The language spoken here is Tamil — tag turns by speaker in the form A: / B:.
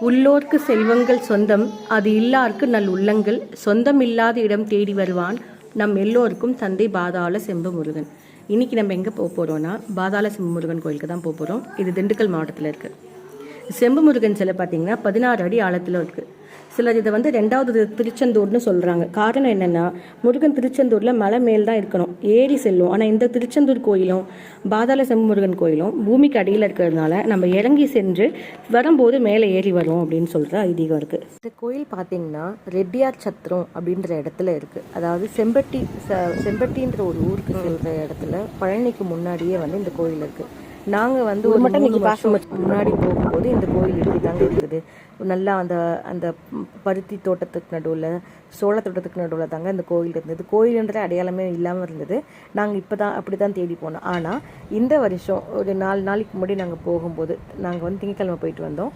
A: உள்ளோர்க்கு செல்வங்கள் சொந்தம், அது இல்லார்க்கு நல் உள்ளங்கள், சொந்தம் இல்லாத இடம் தேடி வருவான் நம் எல்லோருக்கும் தந்தை பாதாள செம்பு முருகன். இன்னைக்கு நம்ம எங்கே போக போகிறோம்னா பாதாள செம்பு முருகன் கோயிலுக்கு தான் போக போகிறோம். இது திண்டுக்கல் மாவட்டத்தில் இருக்குது. செம்பு முருகன் சிலை பார்த்தீங்கன்னா 16 அடி ஆழத்தில் இருக்குது. சிலர் இதை வந்து 2வது திருச்செந்தூர்னு சொல்கிறாங்க. காரணம் என்னென்னா, முருகன் திருச்செந்தூரில் மலை மேல் தான் இருக்கணும், ஏறி செல்லும். ஆனால் இந்த திருச்செந்தூர் கோயிலும் பாதாள செம்பு முருகன் கோயிலும் பூமிக்கு அடியில் இருக்கிறதுனால நம்ம இறங்கி சென்று வரும்போது மேலே ஏறி வரும் அப்படின்னு சொல்கிற ஐதீகம் இருக்குது. இந்த கோயில் பார்த்தீங்கன்னா ரெட்டியார் சத்திரம் அப்படின்ற இடத்துல இருக்குது. அதாவது செம்பட்டின்ற ஒரு ஊருக்கு செல்கிற இடத்துல பழனிக்கு முன்னாடியே வந்து இந்த கோயில் இருக்குது. நாங்கள் வந்து ஒரு 3 வருஷம் முன்னாடி போகும்போது இந்த கோயில் இப்படி தாங்க இருக்குது. நல்லா அந்த பருத்தி தோட்டத்துக்கு நடுவில், சோள தோட்டத்துக்கு நடுவில் தாங்க இந்த கோயில் இருந்தது. கோயிலுன்ற அடையாளமே இல்லாமல் இருந்தது. நாங்கள் இப்போ தான் அப்படி தான் தேடி போனோம். ஆனால் இந்த வருஷம் ஒரு 4 நாளைக்கு முன்னாடி நாங்கள் போகும்போது, நாங்கள் வந்து திங்கட்கிழமை போயிட்டு வந்தோம்.